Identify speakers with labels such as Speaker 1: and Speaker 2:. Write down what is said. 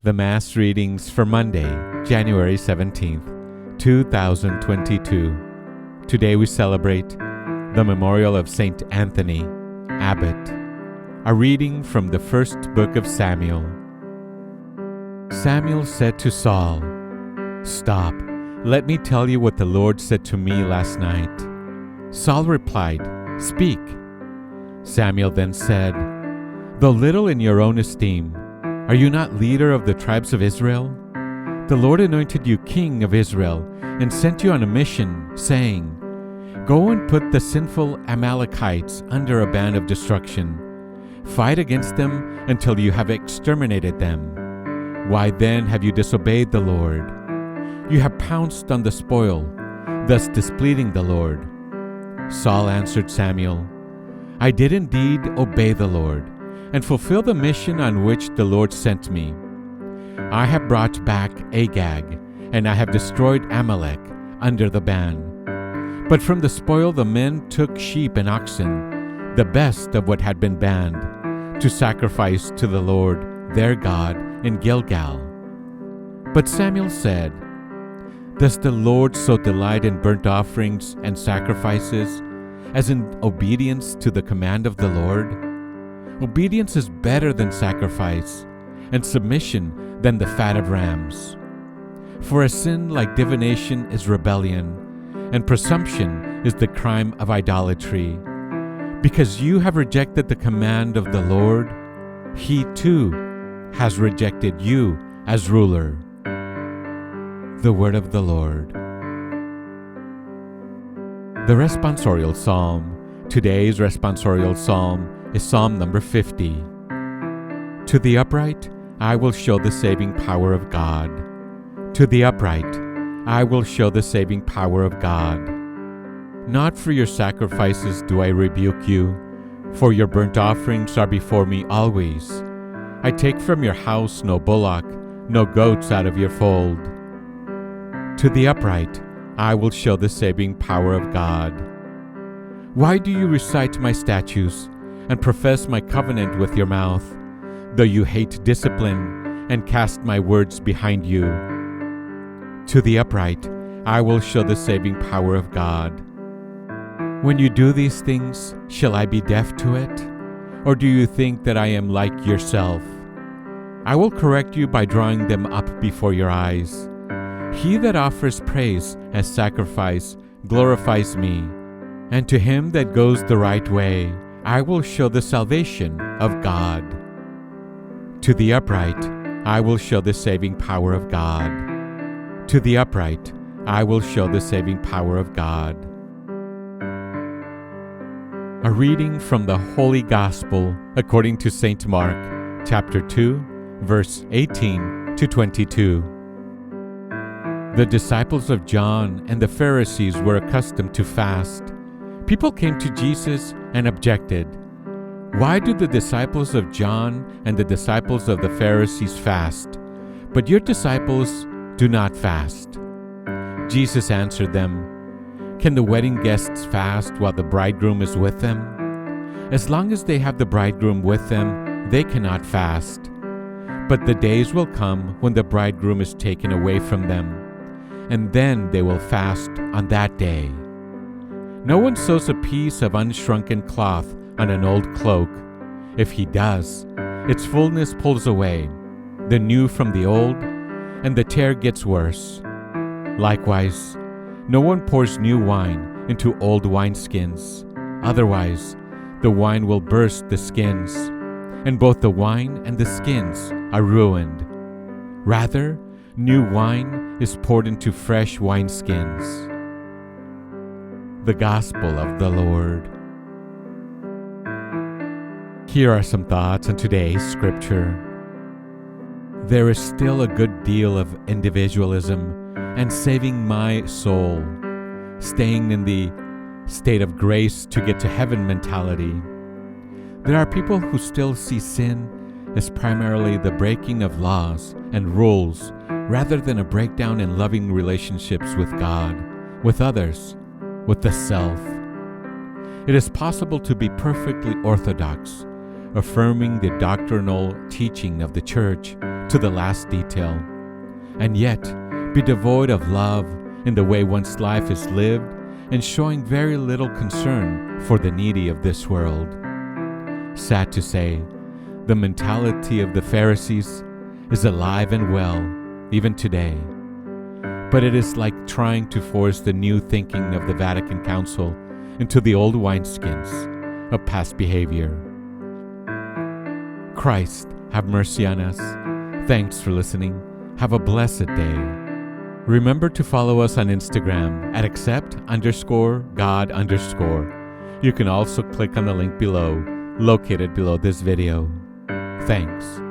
Speaker 1: The Mass readings for Monday, January 17th, 2022. Today we celebrate the memorial of Saint Anthony, Abbot. A reading from the first book of Samuel. Samuel said to Saul, "Stop, let me tell you what the Lord said to me last night." Saul replied, "Speak." Samuel then said, "Though little in your own esteem, are you not leader of the tribes of Israel? The Lord anointed you king of Israel and sent you on a mission, saying, 'Go and put the sinful Amalekites under a ban of destruction. Fight against them until you have exterminated them. Why then have you disobeyed the Lord? You have pounced on the spoil, thus displeasing the Lord.'" Saul answered Samuel, "I did indeed obey the Lord and fulfill the mission on which the Lord sent me. I have brought back Agag, and I have destroyed Amalek under the ban. But from the spoil the men took sheep and oxen, the best of what had been banned, to sacrifice to the Lord their God in Gilgal." But Samuel said, "Does the Lord so delight in burnt offerings and sacrifices, as in obedience to the command of the Lord? Obedience is better than sacrifice, and submission than the fat of rams. For a sin like divination is rebellion, and presumption is the crime of idolatry. Because you have rejected the command of the Lord, He too has rejected you as ruler." The word of the Lord. The responsorial psalm. Today's responsorial psalm is Psalm number 50. To the upright, I will show the saving power of God. To the upright, I will show the saving power of God. Not for your sacrifices do I rebuke you, for your burnt offerings are before me always. I take from your house no bullock, no goats out of your fold. To the upright, I will show the saving power of God. Why do you recite my statutes and profess my covenant with your mouth, though you hate discipline and cast my words behind you? To the upright, I will show the saving power of God. When you do these things, shall I be deaf to it? Or do you think that I am like yourself? I will correct you by drawing them up before your eyes. He that offers praise as sacrifice glorifies me, and to him that goes the right way, I will show the salvation of God. To the upright, I will show the saving power of God. To the upright, I will show the saving power of God. A reading from the Holy Gospel according to St. Mark, chapter 2, verse 18 to 22. The disciples of John and the Pharisees were accustomed to fast. People came to Jesus and objected, "Why do the disciples of John and the disciples of the Pharisees fast, but your disciples do not fast?" Jesus answered them, "Can the wedding guests fast while the bridegroom is with them? As long as they have the bridegroom with them, they cannot fast. But the days will come when the bridegroom is taken away from them, and then they will fast on that day. No one sews a piece of unshrunken cloth on an old cloak. If he does, its fullness pulls away, the new from the old, and the tear gets worse. Likewise, no one pours new wine into old wineskins. Otherwise, the wine will burst the skins, and both the wine and the skins are ruined. Rather, new wine is poured into fresh wineskins." The Gospel of the Lord. Here are some thoughts on today's scripture. There is still a good deal of individualism and saving my soul, staying in the state of grace to get to heaven mentality. There are people who still see sin as primarily the breaking of laws and rules rather than a breakdown in loving relationships with God, with others, with the self. It is possible to be perfectly orthodox, affirming the doctrinal teaching of the church to the last detail, and yet be devoid of love in the way one's life is lived and showing very little concern for the needy of this world. Sad to say, the mentality of the Pharisees is alive and well even today, but it is like trying to force the new thinking of the Vatican Council into the old wineskins of past behavior. Christ, have mercy on us. Thanks for listening. Have a blessed day. Remember to follow us on Instagram at accept_God_. You can also click on the link below, located below this video. Thanks.